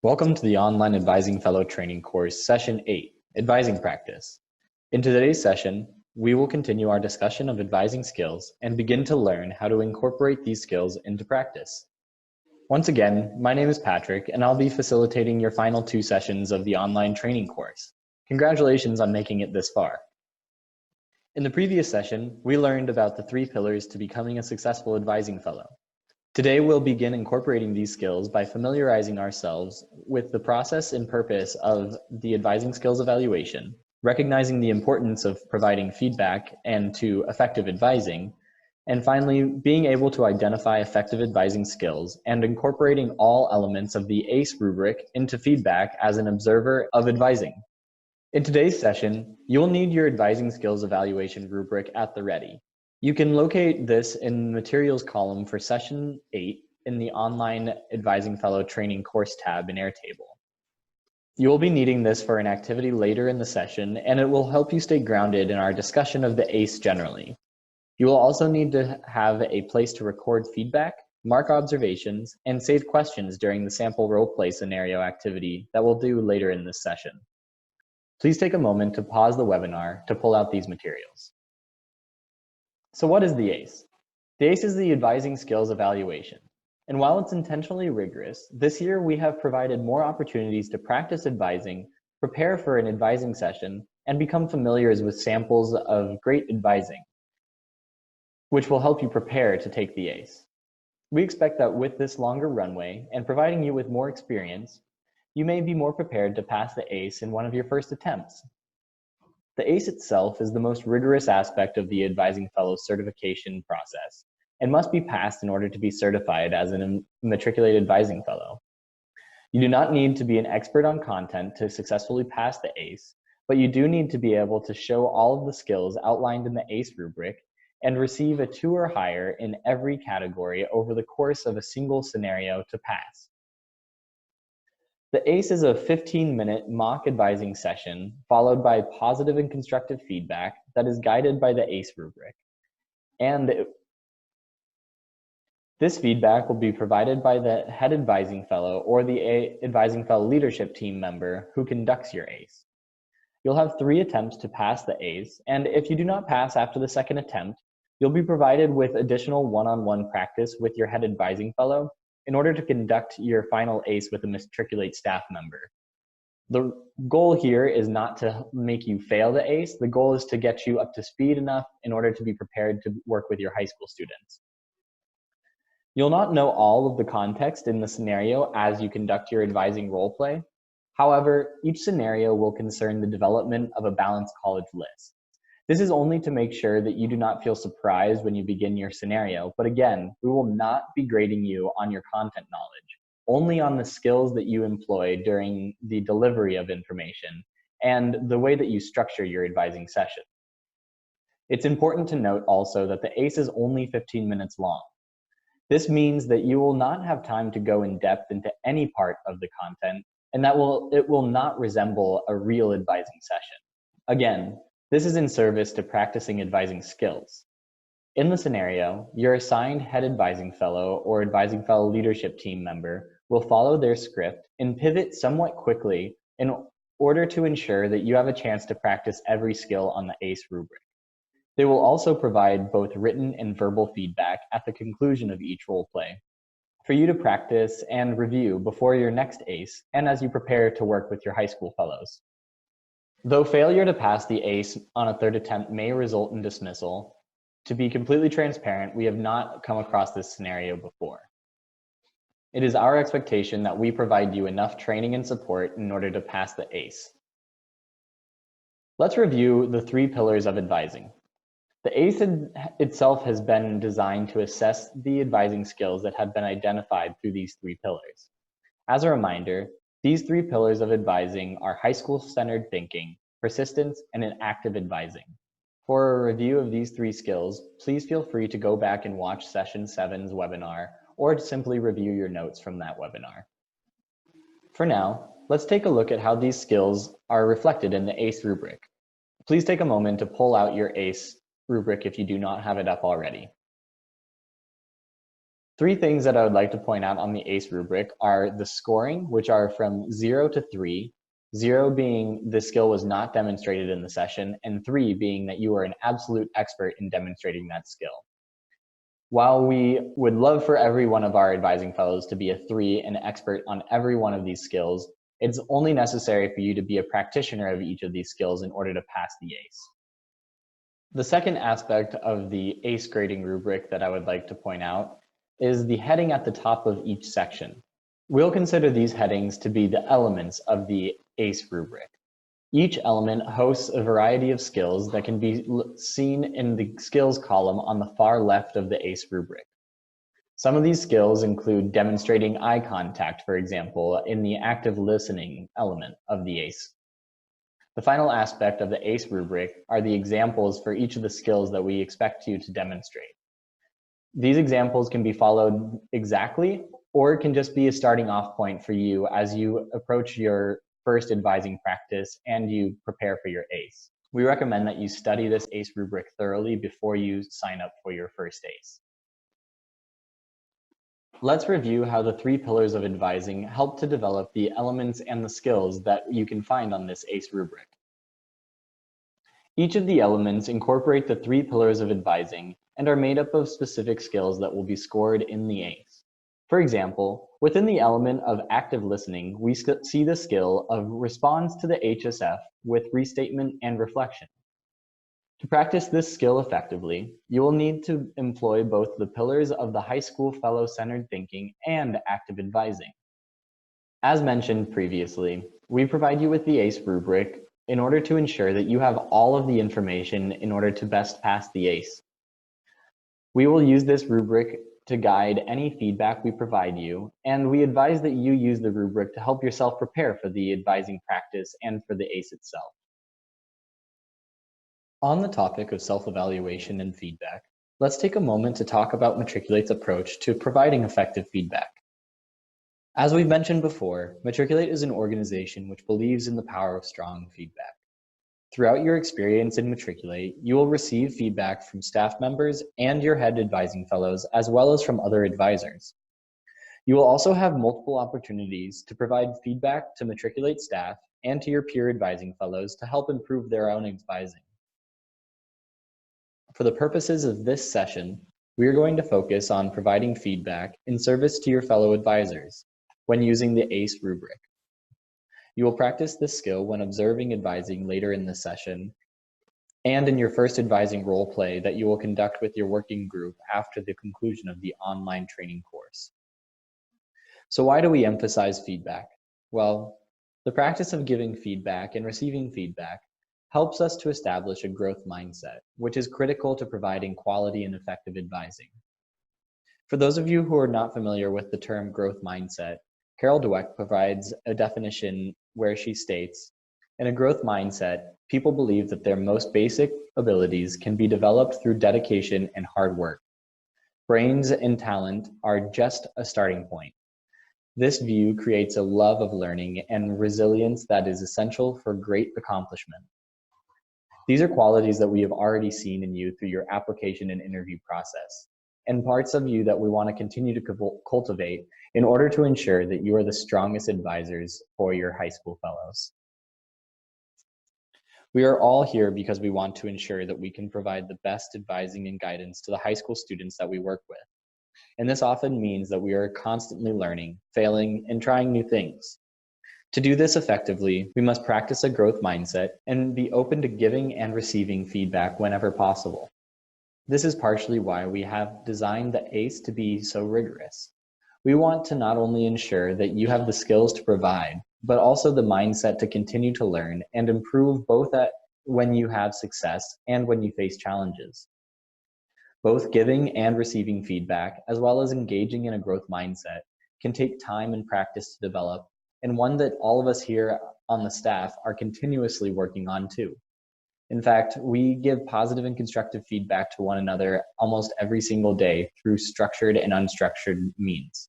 Welcome to the Online Advising Fellow Training Course, Session 8, Advising Practice. In today's session, we will continue our discussion of advising skills and begin to learn how to incorporate these skills into practice. Once again, my name is Patrick, and I'll be facilitating your final 2 sessions of the online training course. Congratulations on making it this far. In the previous session, we learned about the 3 pillars to becoming a successful advising fellow. Today, we'll begin incorporating these skills by familiarizing ourselves with the process and purpose of the advising skills evaluation, recognizing the importance of providing feedback and to effective advising, and finally, being able to identify effective advising skills and incorporating all elements of the ACE rubric into feedback as an observer of advising. In today's session, you'll need your advising skills evaluation rubric at the ready. You can locate this in the materials column for session 8 in the Online Advising Fellow Training Course tab in Airtable. You will be needing this for an activity later in the session, and it will help you stay grounded in our discussion of the ACE generally. You will also need to have a place to record feedback, mark observations, and save questions during the sample role play scenario activity that we'll do later in this session. Please take a moment to pause the webinar to pull out these materials. So what is the ACE? The ACE is the Advising Skills Evaluation. And while it's intentionally rigorous, this year we have provided more opportunities to practice advising, prepare for an advising session, and become familiar with samples of great advising, which will help you prepare to take the ACE. We expect that with this longer runway and providing you with more experience, you may be more prepared to pass the ACE in one of your first attempts. The ACE itself is the most rigorous aspect of the Advising Fellow certification process and must be passed in order to be certified as an matriculated Advising Fellow. You do not need to be an expert on content to successfully pass the ACE, but you do need to be able to show all of the skills outlined in the ACE rubric and receive a 2 or higher in every category over the course of a single scenario to pass. The ACE is a 15-minute mock advising session followed by positive and constructive feedback that is guided by the ACE rubric. And this feedback will be provided by the head advising fellow or the advising fellow leadership team member who conducts your ACE. You'll have 3 attempts to pass the ACE, and if you do not pass after the second attempt, you'll be provided with additional one-on-one practice with your head advising fellow in order to conduct your final ACE with a matriculate staff member. The goal here is not to make you fail the ACE. The goal is to get you up to speed enough in order to be prepared to work with your high school students. You'll not know all of the context in the scenario as you conduct your advising role play. However, each scenario will concern the development of a balanced college list. This is only to make sure that you do not feel surprised when you begin your scenario, but again, we will not be grading you on your content knowledge, only on the skills that you employ during the delivery of information and the way that you structure your advising session. It's important to note also that the ACE is only 15 minutes long. This means that you will not have time to go in depth into any part of the content, and that it will not resemble a real advising session. Again, this is in service to practicing advising skills. In the scenario, your assigned head advising fellow or advising fellow leadership team member will follow their script and pivot somewhat quickly in order to ensure that you have a chance to practice every skill on the ACE rubric. They will also provide both written and verbal feedback at the conclusion of each role play for you to practice and review before your next ACE and as you prepare to work with your high school fellows. Though failure to pass the ACE on a 3rd attempt may result in dismissal, to be completely transparent, we have not come across this scenario before. It is our expectation that we provide you enough training and support in order to pass the ACE. Let's review the 3 pillars of advising. The ACE itself has been designed to assess the advising skills that have been identified through these 3 pillars. As a reminder, these 3 pillars of advising are high school-centered thinking, persistence, and an active advising. For a review of these 3 skills, please feel free to go back and watch Session 7's webinar or to simply review your notes from that webinar. For now, let's take a look at how these skills are reflected in the ACE rubric. Please take a moment to pull out your ACE rubric if you do not have it up already. Three things that I would like to point out on the ACE rubric are the scoring, which are from 0 to 3, 0 being the skill was not demonstrated in the session, and 3 being that you are an absolute expert in demonstrating that skill. While we would love for every one of our advising fellows to be a 3 and expert on every one of these skills, it's only necessary for you to be a practitioner of each of these skills in order to pass the ACE. The second aspect of the ACE grading rubric that I would like to point out is the heading at the top of each section. We'll consider these headings to be the elements of the ACE rubric. Each element hosts a variety of skills that can be seen in the skills column on the far left of the ACE rubric. Some of these skills include demonstrating eye contact, for example, in the active listening element of the ACE. The final aspect of the ACE rubric are the examples for each of the skills that we expect you to demonstrate. These examples can be followed exactly, or it can just be a starting off point for you as you approach your first advising practice and you prepare for your ACE. We recommend that you study this ACE rubric thoroughly before you sign up for your first ACE. Let's review how the 3 pillars of advising help to develop the elements and the skills that you can find on this ACE rubric. Each of the elements incorporate the 3 pillars of advising and are made up of specific skills that will be scored in the ACE. For example, within the element of active listening, we see the skill of response to the HSF with restatement and reflection. To practice this skill effectively, you will need to employ both the pillars of the high school fellow-centered thinking and active advising. As mentioned previously, we provide you with the ACE rubric in order to ensure that you have all of the information in order to best pass the ACE. We will use this rubric to guide any feedback we provide you, and we advise that you use the rubric to help yourself prepare for the advising practice and for the ACE itself. On the topic of self-evaluation and feedback, let's take a moment to talk about Matriculate's approach to providing effective feedback. As we've mentioned before, Matriculate is an organization which believes in the power of strong feedback. Throughout your experience in Matriculate, you will receive feedback from staff members and your head advising fellows, as well as from other advisors. You will also have multiple opportunities to provide feedback to Matriculate staff and to your peer advising fellows to help improve their own advising. For the purposes of this session, we are going to focus on providing feedback in service to your fellow advisors when using the ACE rubric. You will practice this skill when observing advising later in the session and in your first advising role play that you will conduct with your working group after the conclusion of the online training course. So why do we emphasize feedback? Well, the practice of giving feedback and receiving feedback helps us to establish a growth mindset, which is critical to providing quality and effective advising. For those of you who are not familiar with the term growth mindset, Carol Dweck provides a definition where she states, in a growth mindset, people believe that their most basic abilities can be developed through dedication and hard work. Brains and talent are just a starting point. This view creates a love of learning and resilience that is essential for great accomplishment. These are qualities that we have already seen in you through your application and interview process, and parts of you that we want to continue to cultivate in order to ensure that you are the strongest advisors for your high school fellows. We are all here because we want to ensure that we can provide the best advising and guidance to the high school students that we work with. And this often means that we are constantly learning, failing, and trying new things. To do this effectively, we must practice a growth mindset and be open to giving and receiving feedback whenever possible. This is partially why we have designed the ACE to be so rigorous. We want to not only ensure that you have the skills to provide, but also the mindset to continue to learn and improve both when you have success and when you face challenges. Both giving and receiving feedback, as well as engaging in a growth mindset, can take time and practice to develop, and one that all of us here on the staff are continuously working on too. In fact, we give positive and constructive feedback to one another almost every single day through structured and unstructured means.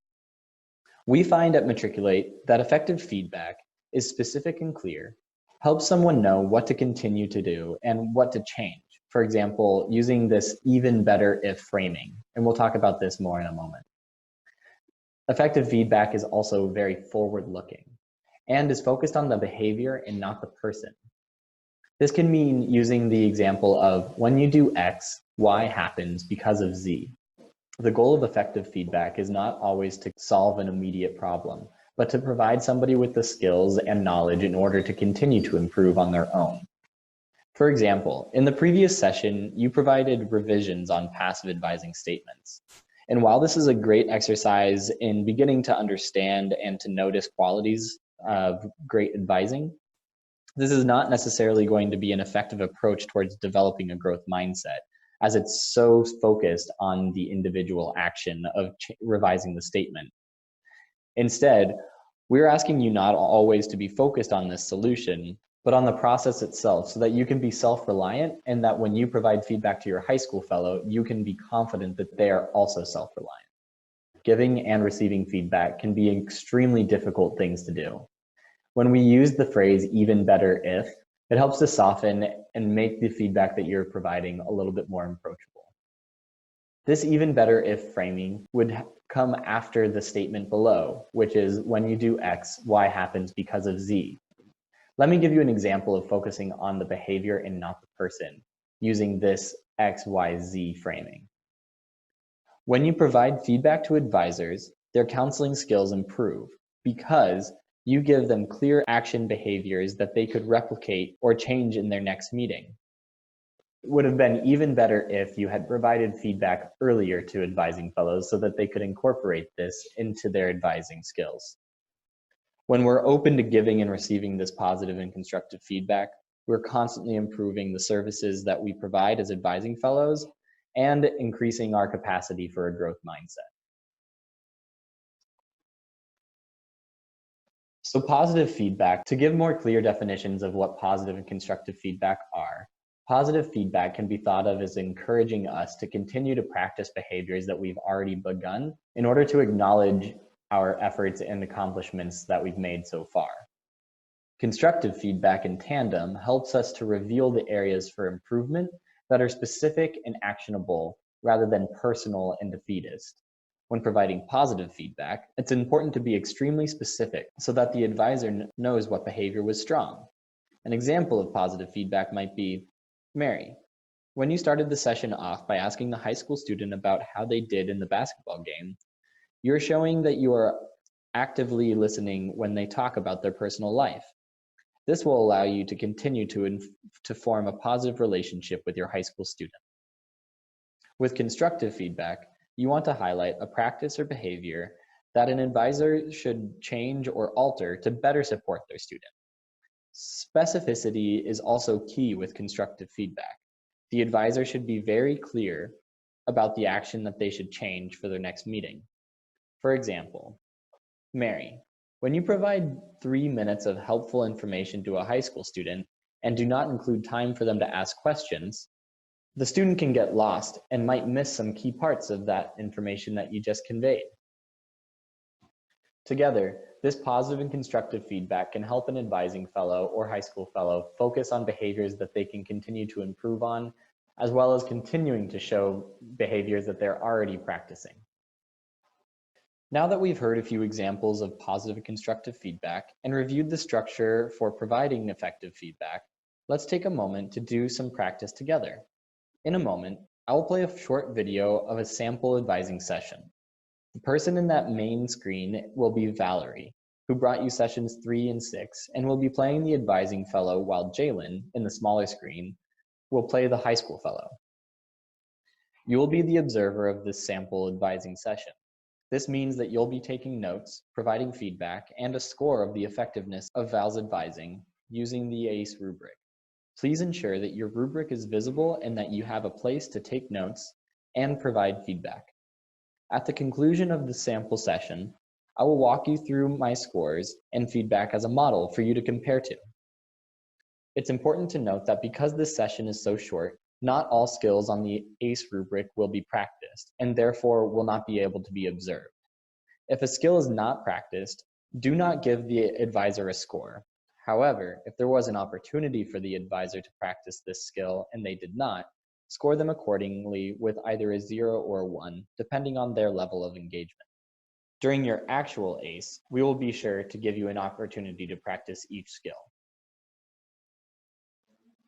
We find at Matriculate that effective feedback is specific and clear, helps someone know what to continue to do and what to change. For example, using this even better if framing, and we'll talk about this more in a moment. Effective feedback is also very forward-looking and is focused on the behavior and not the person. This can mean using the example of when you do X, Y happens because of Z. The goal of effective feedback is not always to solve an immediate problem, but to provide somebody with the skills and knowledge in order to continue to improve on their own. For example, in the previous session, you provided revisions on passive advising statements. And while this is a great exercise in beginning to understand and to notice qualities of great advising, this is not necessarily going to be an effective approach towards developing a growth mindset, as it's so focused on the individual action of revising the statement. Instead, we're asking you not always to be focused on this solution, but on the process itself, so that you can be self-reliant, and that when you provide feedback to your high school fellow, you can be confident that they are also self-reliant. Giving and receiving feedback can be extremely difficult things to do. When we use the phrase even better if, it helps to soften and make the feedback that you're providing a little bit more approachable. This even better if framing would come after the statement below, which is when you do X, Y happens because of Z. Let me give you an example of focusing on the behavior and not the person, using this X, Y, Z framing. When you provide feedback to advisors, their counseling skills improve because you give them clear action behaviors that they could replicate or change in their next meeting. It would have been even better if you had provided feedback earlier to advising fellows so that they could incorporate this into their advising skills. When we're open to giving and receiving this positive and constructive feedback, we're constantly improving the services that we provide as advising fellows and increasing our capacity for a growth mindset. So positive feedback, to give more clear definitions of what positive and constructive feedback are, positive feedback can be thought of as encouraging us to continue to practice behaviors that we've already begun in order to acknowledge our efforts and accomplishments that we've made so far. Constructive feedback in tandem helps us to reveal the areas for improvement that are specific and actionable rather than personal and defeatist. When providing positive feedback, it's important to be extremely specific so that the advisor knows what behavior was strong. An example of positive feedback might be, Mary, when you started the session off by asking the high school student about how they did in the basketball game, you're showing that you are actively listening when they talk about their personal life. This will allow you to continue to form a positive relationship with your high school student. With constructive feedback, you want to highlight a practice or behavior that an advisor should change or alter to better support their student. Specificity is also key with constructive feedback. The advisor should be very clear about the action that they should change for their next meeting. For example, Mary, when you provide 3 minutes of helpful information to a high school student and do not include time for them to ask questions, the student can get lost and might miss some key parts of that information that you just conveyed. Together, this positive and constructive feedback can help an advising fellow or high school fellow focus on behaviors that they can continue to improve on, as well as continuing to show behaviors that they're already practicing. Now that we've heard a few examples of positive and constructive feedback and reviewed the structure for providing effective feedback, let's take a moment to do some practice together. In a moment, I will play a short video of a sample advising session. The person in that main screen will be Valerie, who brought you sessions 3 and 6, and will be playing the advising fellow, while Jalen, in the smaller screen, will play the high school fellow. You will be the observer of this sample advising session. This means that you'll be taking notes, providing feedback, and a score of the effectiveness of Val's advising using the ACE rubric. Please ensure that your rubric is visible and that you have a place to take notes and provide feedback. At the conclusion of the sample session, I will walk you through my scores and feedback as a model for you to compare to. It's important to note that because this session is so short, not all skills on the ACE rubric will be practiced and therefore will not be able to be observed. If a skill is not practiced, do not give the advisor a score. However, if there was an opportunity for the advisor to practice this skill and they did not, score them accordingly with either a 0 or a 1, depending on their level of engagement. During your actual ACE, we will be sure to give you an opportunity to practice each skill.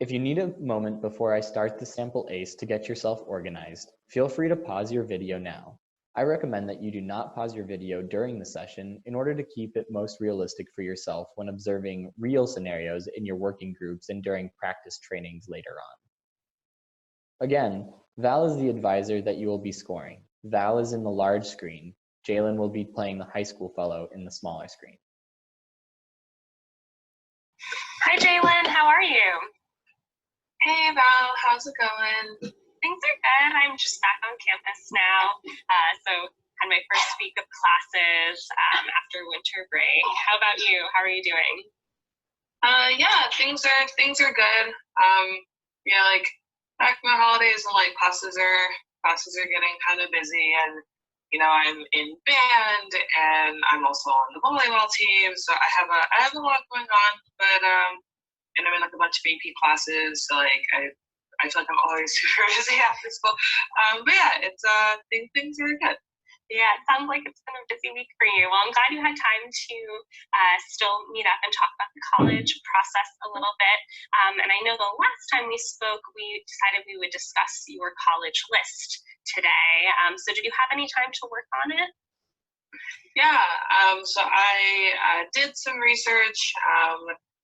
If you need a moment before I start the sample ACE to get yourself organized, feel free to pause your video now. I recommend that you do not pause your video during the session in order to keep it most realistic for yourself when observing real scenarios in your working groups and during practice trainings later on. Again, Val is the advisor that you will be scoring. Val is in the large screen. Jalen will be playing the high school fellow in the smaller screen. Hi, Jalen. How are you? Hey, Val. How's it going? Things are good. I'm just back on campus now. So had my first week of classes after winter break. How about you? How are you doing? Yeah, things are good. Yeah, like back from the holidays and like classes are getting kind of busy, and I'm in band and I'm also on the volleyball team, so I have a lot going on, but and I'm in like a bunch of AP classes, so like I feel like I'm always super busy after school. But yeah, it's things are good. Yeah, it sounds like it's been a busy week for you. Well, I'm glad you had time to still meet up and talk about the college process a little bit. And I know the last time we spoke, we decided we would discuss your college list today. So did you have any time to work on it? Yeah, so I did some research,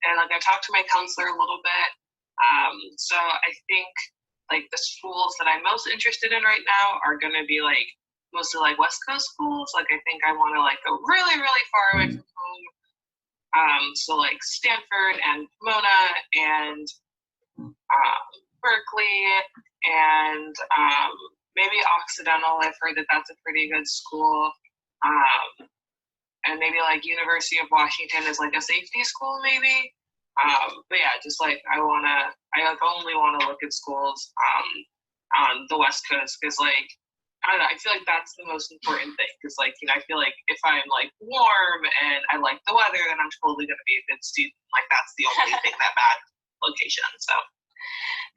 and like I talked to my counselor a little bit. So I think like the schools that I'm most interested in right now are going to be like mostly like West Coast schools. Like I think I want to like go really, really far away from home. So like Stanford and Pomona and Berkeley and maybe Occidental. I've heard that that's a pretty good school. And maybe like University of Washington is like a safety school maybe. But yeah, just like I only want to look at schools on the West Coast, because like I don't know, I feel like that's the most important thing, because like I feel like if I'm like warm and I like the weather, then I'm totally gonna be a good student. Like that's the only thing that matters, location. So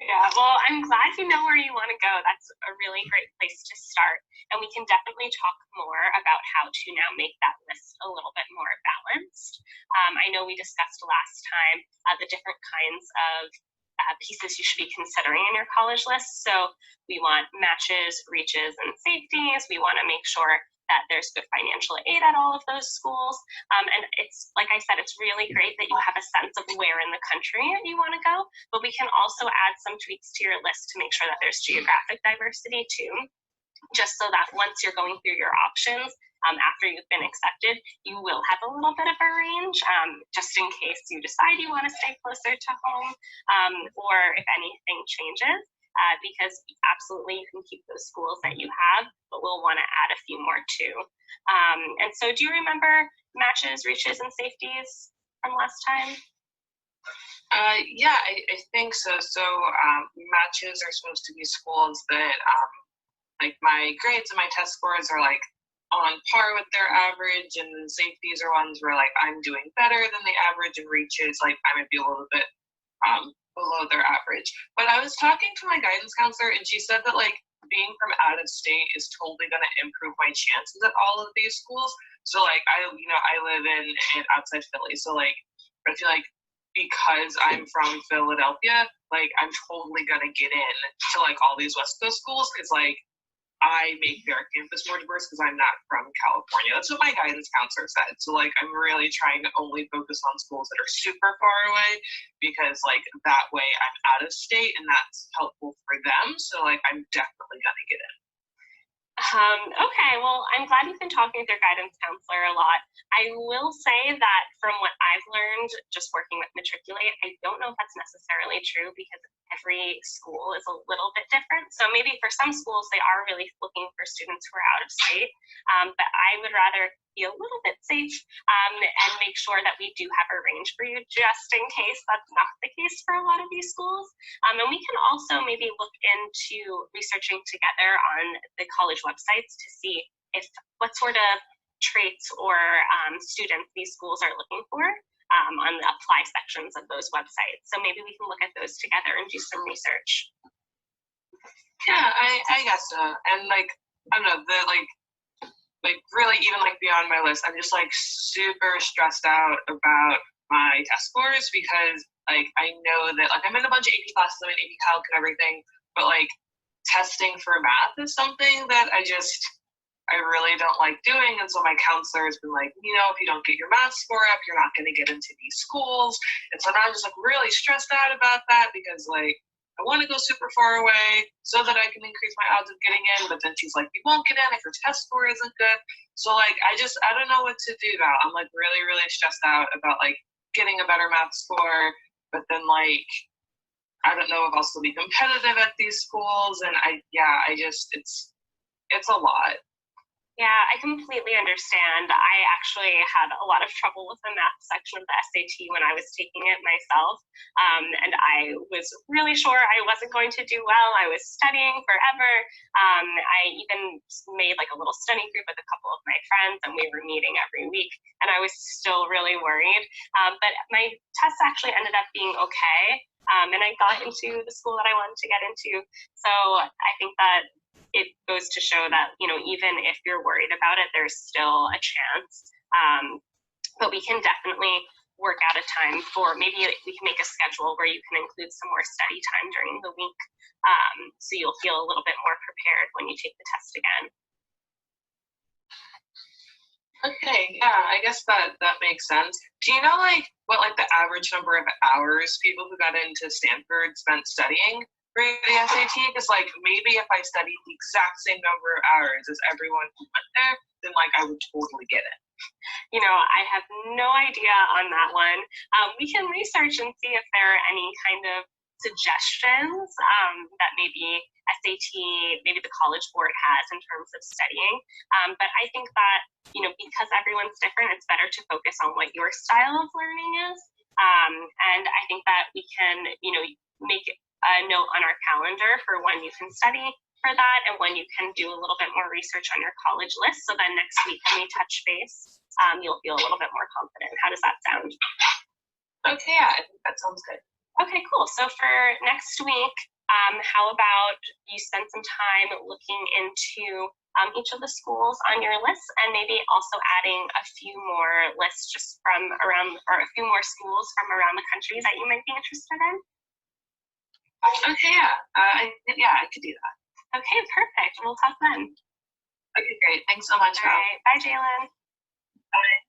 yeah, well, I'm glad you know where you want to go. That's a really great place to start. And we can definitely talk more about how to now make that list a little bit more balanced. I know we discussed last time the different kinds of pieces you should be considering in your college list. So we want matches, reaches, and safeties. We want to make sure that there's good financial aid at all of those schools. And it's, like I said, it's really great that you have a sense of where in the country you want to go, but we can also add some tweaks to your list to make sure that there's geographic diversity too, just so that once you're going through your options, after you've been accepted, you will have a little bit of a range, just in case you decide you want to stay closer to home, or if anything changes. Because absolutely you can keep those schools that you have, but we'll want to add a few more too. And so do you remember matches, reaches, and safeties from last time? Yeah, I think so. So matches are supposed to be schools that like my grades and my test scores are like on par with their average, and then safeties are ones where like I'm doing better than the average, and reaches like I might be a little bit below their average. But I was talking to my guidance counselor, and she said that like being from out of state is totally going to improve my chances at all of these schools. So like I live in outside Philly, so like I feel like because I'm from Philadelphia, like I'm totally going to get in to like all these West Coast schools, because like I make their campus more diverse because I'm not from California. That's what my guidance counselor said. So like I'm really trying to only focus on schools that are super far away, because like that way I'm out of state and that's helpful for them. So like I'm definitely gonna get in. Okay, well, I'm glad you've been talking with your guidance counselor a lot. I will say that from what I've learned just working with Matriculate, I don't know if that's necessarily true, because every school is a little bit different. So maybe for some schools, they are really looking for students who are out of state, but I would rather be a little bit safe and make sure that we do have a range for you, just in case that's not the case for a lot of these schools. And we can also maybe look into researching together on the college websites to see what sort of traits or students these schools are looking for on the apply sections of those websites. So maybe we can look at those together and do some research. Yeah, I guess so. And like, I don't know, like really even like beyond my list, I'm just like super stressed out about my test scores because like I know that like I'm in a bunch of AP classes, I'm in AP Calc and everything, but like testing for math is something that I really don't like doing. And so my counselor has been like, if you don't get your math score up, you're not going to get into these schools. And so now I'm just like really stressed out about that because like I want to go super far away so that I can increase my odds of getting in. But then she's like, you won't get in if your test score isn't good. So like I don't know what to do now. I'm like really, really stressed out about like getting a better math score. But then like I don't know if I'll still be competitive at these schools. And it's a lot. Yeah, I completely understand. I actually had a lot of trouble with the math section of the SAT when I was taking it myself. And I was really sure I wasn't going to do well. I was studying forever. I even made like a little study group with a couple of my friends, and we were meeting every week. And I was still really worried. But my tests actually ended up being okay. And I got into the school that I wanted to get into. So I think that it goes to show that, even if you're worried about it, there's still a chance. But we can definitely work out a time for, maybe we can make a schedule where you can include some more study time during the week. So you'll feel a little bit more prepared when you take the test again. Okay, yeah, I guess that makes sense. Do you know like what like the average number of hours people who got into Stanford spent studying for the SAT? Because like maybe if I studied the exact same number of hours as everyone who went there, then like I would totally get it. I have no idea on that one. We can research and see if there are any kind of suggestions that maybe SAT, maybe the College Board has in terms of studying. But I think that, because everyone's different, it's better to focus on what your style of learning is. And I think that we can, make a note on our calendar for when you can study for that and when you can do a little bit more research on your college list. So then next week when we touch base, you'll feel a little bit more confident. How does that sound? Okay, yeah, I think that sounds good. Okay, cool. So for next week, how about you spend some time looking into each of the schools on your list, and maybe also adding a few more lists just from around, or a few more schools from around the country that you might be interested in? Okay, yeah, I could do that. Okay, perfect. We'll talk then. Okay, great. Thanks so much. All right. Bye, Jalen. Bye.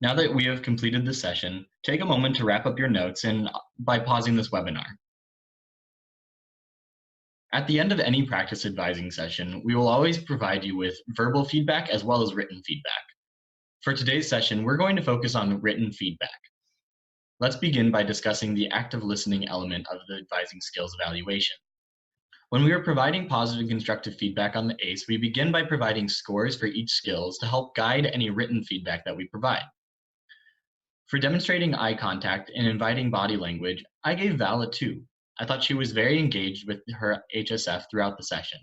Now that we have completed the session, take a moment to wrap up your notes and by pausing this webinar. At the end of any practice advising session, we will always provide you with verbal feedback as well as written feedback. For today's session, we're going to focus on written feedback. Let's begin by discussing the active listening element of the advising skills evaluation. When we are providing positive constructive feedback on the ACE, we begin by providing scores for each skills to help guide any written feedback that we provide. For demonstrating eye contact and inviting body language, I gave Val a 2. I thought she was very engaged with her HSF throughout the session.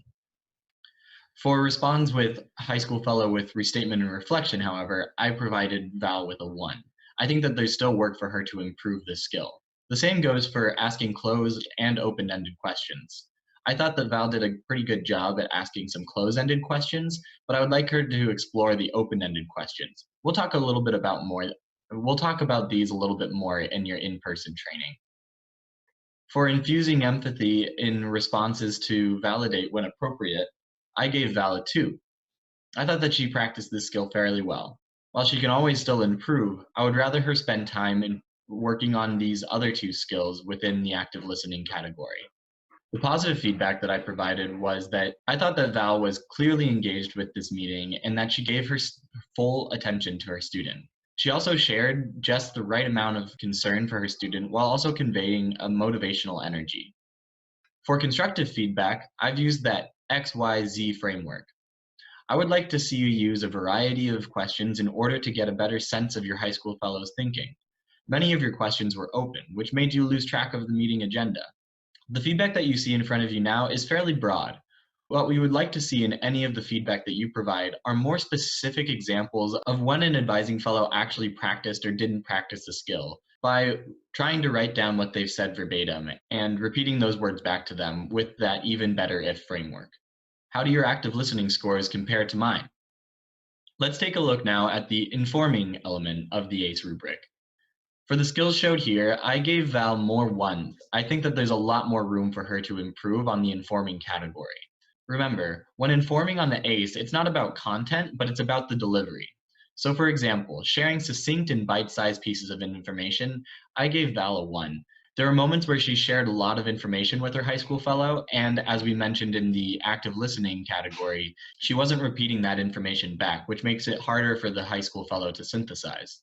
For responds with high school fellow with restatement and reflection, however, I provided Val with a 1. I think that there's still work for her to improve this skill. The same goes for asking closed and open-ended questions. I thought that Val did a pretty good job at asking some closed-ended questions, but I would like her to explore the open-ended questions. We'll talk about these a little bit more in your in-person training. For infusing empathy in responses to validate when appropriate, I gave Val a 2. I thought that she practiced this skill fairly well. While she can always still improve, I would rather her spend time in working on these other 2 skills within the active listening category. The positive feedback that I provided was that I thought that Val was clearly engaged with this meeting and that she gave her full attention to her student. She also shared just the right amount of concern for her student while also conveying a motivational energy. For constructive feedback, I've used that XYZ framework. I would like to see you use a variety of questions in order to get a better sense of your high school fellows' thinking. Many of your questions were open, which made you lose track of the meeting agenda. The feedback that you see in front of you now is fairly broad. What we would like to see in any of the feedback that you provide are more specific examples of when an advising fellow actually practiced or didn't practice a skill by trying to write down what they've said verbatim and repeating those words back to them with that even better if framework. How do your active listening scores compare to mine? Let's take a look now at the informing element of the ACE rubric. For the skills showed here, I gave Val more ones. I think that there's a lot more room for her to improve on the informing category. Remember, when informing on the ACE, it's not about content, but it's about the delivery. So for example, sharing succinct and bite-sized pieces of information, I gave Val a 1. There were moments where she shared a lot of information with her high school fellow, and as we mentioned in the active listening category, she wasn't repeating that information back, which makes it harder for the high school fellow to synthesize.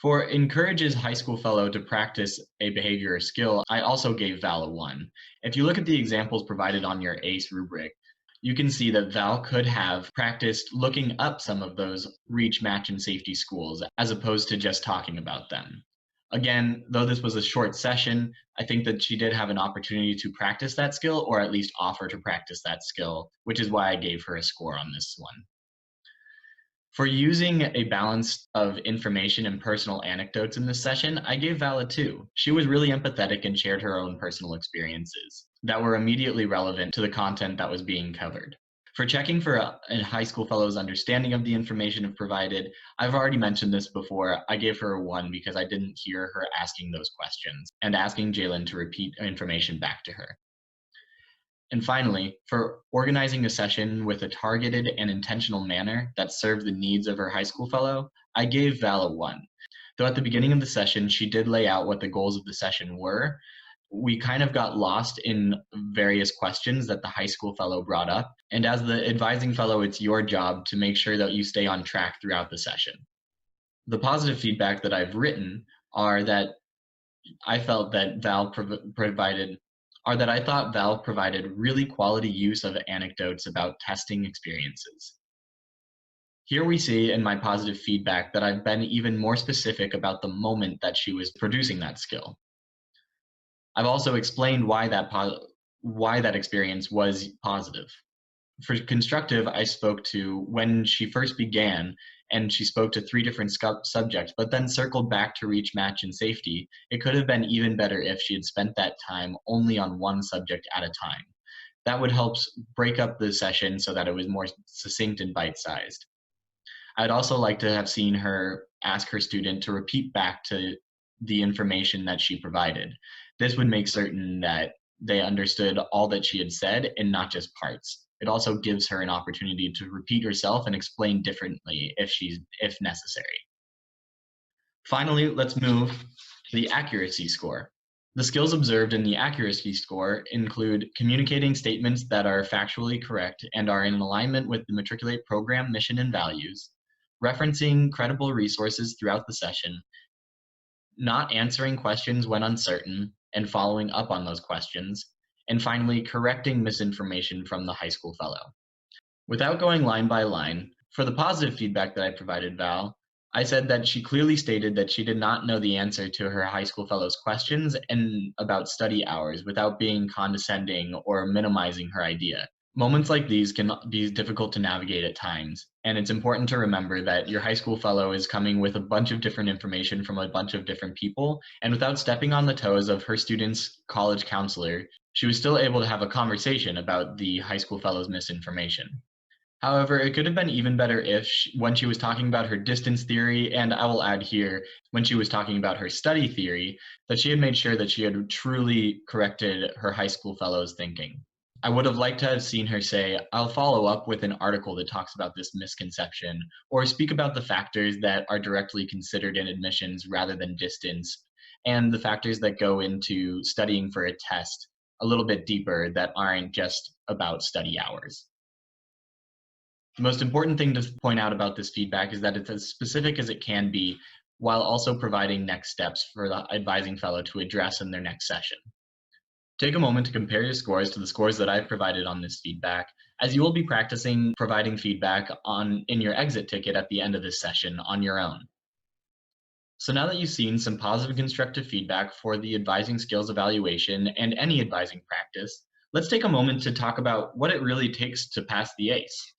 For encourages high school fellow to practice a behavior or skill, I also gave Val a 1. If you look at the examples provided on your ACE rubric, you can see that Val could have practiced looking up some of those reach, match, and safety schools as opposed to just talking about them. Again, though this was a short session, I think that she did have an opportunity to practice that skill or at least offer to practice that skill, which is why I gave her a score on this one. For using a balance of information and personal anecdotes in this session, I gave Val a 2. She was really empathetic and shared her own personal experiences that were immediately relevant to the content that was being covered. For checking for a high school fellow's understanding of the information provided, I've already mentioned this before, I gave her a 1 because I didn't hear her asking those questions and asking Jalen to repeat information back to her. And finally, for organizing a session with a targeted and intentional manner that served the needs of her high school fellow, I gave Val a 1. Though at the beginning of the session, she did lay out what the goals of the session were, we kind of got lost in various questions that the high school fellow brought up. And as the advising fellow, it's your job to make sure that you stay on track throughout the session. The positive feedback that I've written are that I felt that Val I thought Val provided really quality use of anecdotes about testing experiences. Here we see in my positive feedback that I've been even more specific about the moment that she was producing that skill. I've also explained why that experience was positive. For constructive, I spoke to when she first began, and she spoke to 3 different subjects, but then circled back to reach, match, and safety. It could have been even better if she had spent that time only on one subject at a time. That would help break up the session so that it was more succinct and bite-sized. I'd also like to have seen her ask her student to repeat back to the information that she provided. This would make certain that they understood all that she had said and not just parts. It also gives her an opportunity to repeat herself and explain differently if necessary. Finally, let's move to the accuracy score. The skills observed in the accuracy score include communicating statements that are factually correct and are in alignment with the Matriculate program mission and values, referencing credible resources throughout the session, not answering questions when uncertain and following up on those questions, and finally, correcting misinformation from the high school fellow. Without going line by line, for the positive feedback that I provided Val, I said that she clearly stated that she did not know the answer to her high school fellow's questions and about study hours without being condescending or minimizing her idea. Moments like these can be difficult to navigate at times, and it's important to remember that your high school fellow is coming with a bunch of different information from a bunch of different people, and without stepping on the toes of her student's college counselor, she was still able to have a conversation about the high school fellow's misinformation. However, it could have been even better if, when she was talking about her distance theory, and I will add here, when she was talking about her study theory, that she had made sure that she had truly corrected her high school fellow's thinking. I would have liked to have seen her say, I'll follow up with an article that talks about this misconception, or speak about the factors that are directly considered in admissions rather than distance, and the factors that go into studying for a test a little bit deeper that aren't just about study hours. The most important thing to point out about this feedback is that it's as specific as it can be, while also providing next steps for the advising fellow to address in their next session. Take a moment to compare your scores to the scores that I've provided on this feedback, as you will be practicing providing feedback in your exit ticket at the end of this session on your own. So now that you've seen some positive constructive feedback for the advising skills evaluation and any advising practice, let's take a moment to talk about what it really takes to pass the ACE.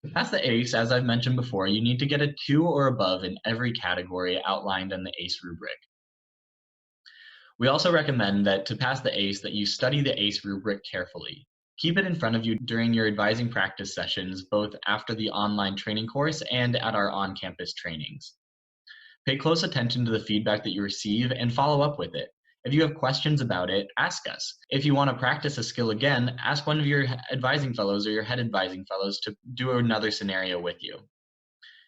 To pass the ACE, as I've mentioned before, you need to get a 2 or above in every category outlined in the ACE rubric. We also recommend that to pass the ACE that you study the ACE rubric carefully. Keep it in front of you during your advising practice sessions, both after the online training course and at our on-campus trainings. Pay close attention to the feedback that you receive and follow up with it. If you have questions about it, ask us. If you want to practice a skill again, ask one of your advising fellows or your head advising fellows to do another scenario with you.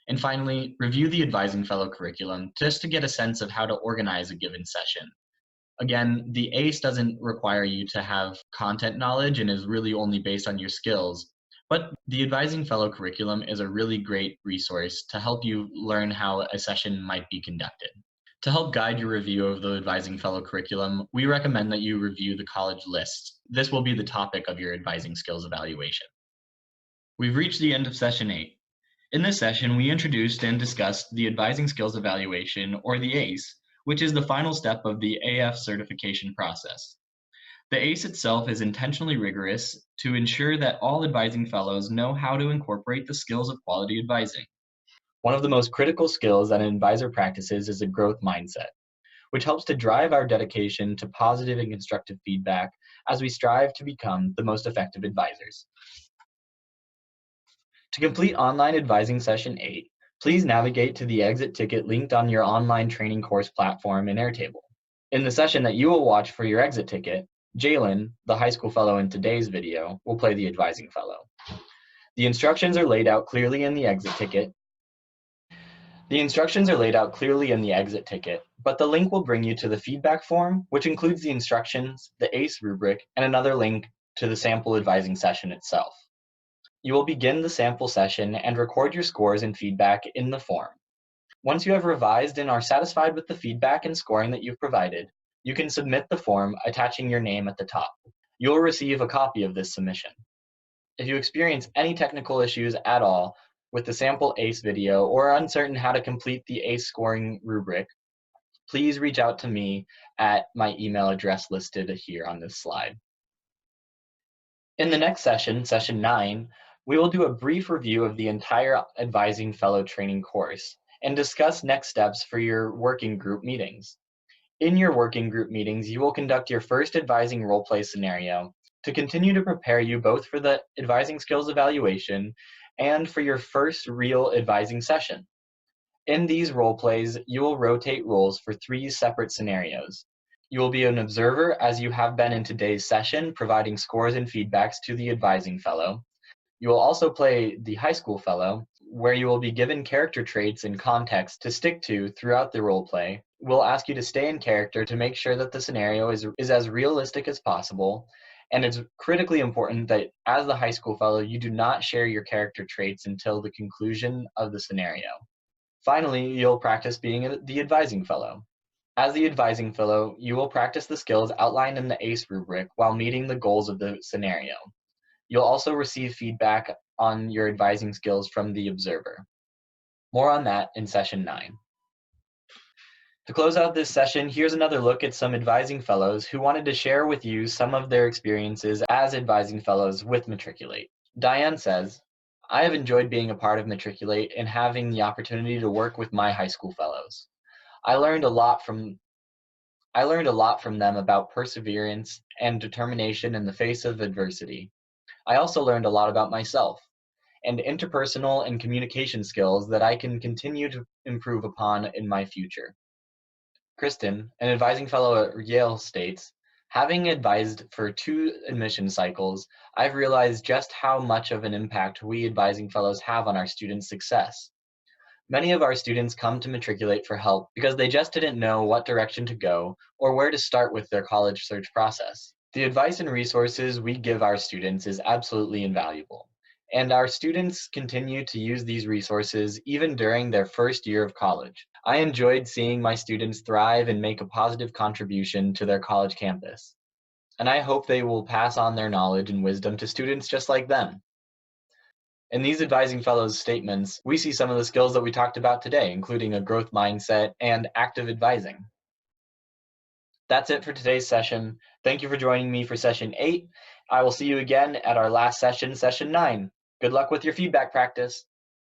And finally, review the advising fellow curriculum just to get a sense of how to organize a given session. Again, the ACE doesn't require you to have content knowledge and is really only based on your skills, but the Advising Fellow curriculum is a really great resource to help you learn how a session might be conducted. To help guide your review of the Advising Fellow curriculum, we recommend that you review the college list. This will be the topic of your advising skills evaluation. We've reached the end of session 8. In this session, we introduced and discussed the Advising Skills Evaluation, or the ACE, which is the final step of the AF certification process. The ACE itself is intentionally rigorous to ensure that all advising fellows know how to incorporate the skills of quality advising. One of the most critical skills that an advisor practices is a growth mindset, which helps to drive our dedication to positive and constructive feedback as we strive to become the most effective advisors. To complete online advising session 8, please navigate to the exit ticket linked on your online training course platform in Airtable. In the session that you will watch for your exit ticket, Jalen, the high school fellow in today's video, will play the advising fellow. The instructions are laid out clearly in the exit ticket. but the link will bring you to the feedback form, which includes the instructions, the ACE rubric, and another link to the sample advising session itself. You will begin the sample session and record your scores and feedback in the form. Once you have revised and are satisfied with the feedback and scoring that you've provided, you can submit the form attaching your name at the top. You will receive a copy of this submission. If you experience any technical issues at all with the sample ACE video or are uncertain how to complete the ACE scoring rubric, please reach out to me at my email address listed here on this slide. In the next session, session 9, we will do a brief review of the entire Advising Fellow training course and discuss next steps for your working group meetings. In your working group meetings, you will conduct your first advising role play scenario to continue to prepare you both for the advising skills evaluation and for your first real advising session. In these role plays, you will rotate roles for 3 separate scenarios. You will be an observer as you have been in today's session, providing scores and feedbacks to the advising fellow. You will also play the high school fellow, where you will be given character traits and context to stick to throughout the role play. We'll ask you to stay in character to make sure that the scenario is as realistic as possible, and it's critically important that as the high school fellow, you do not share your character traits until the conclusion of the scenario. Finally, you'll practice being the advising fellow. As the advising fellow, you will practice the skills outlined in the ACE rubric while meeting the goals of the scenario. You'll also receive feedback on your advising skills from the observer. More on that in session 9. To close out this session, here's another look at some advising fellows who wanted to share with you some of their experiences as advising fellows with Matriculate. Diane says, "I have enjoyed being a part of Matriculate and having the opportunity to work with my high school fellows. I learned a lot from them about perseverance and determination in the face of adversity. I also learned a lot about myself and interpersonal and communication skills that I can continue to improve upon in my future." Kristen, an advising fellow at Yale, states, "Having advised for 2 admission cycles, I've realized just how much of an impact we advising fellows have on our students' success. Many of our students come to Matriculate for help because they just didn't know what direction to go or where to start with their college search process. The advice and resources we give our students is absolutely invaluable, and our students continue to use these resources even during their first year of college. I enjoyed seeing my students thrive and make a positive contribution to their college campus, and I hope they will pass on their knowledge and wisdom to students just like them." In these advising fellows statements, we see some of the skills that we talked about today, including a growth mindset and active advising. That's it for today's session. Thank you for joining me for session 8. I will see you again at our last session, session 9. Good luck with your feedback practice.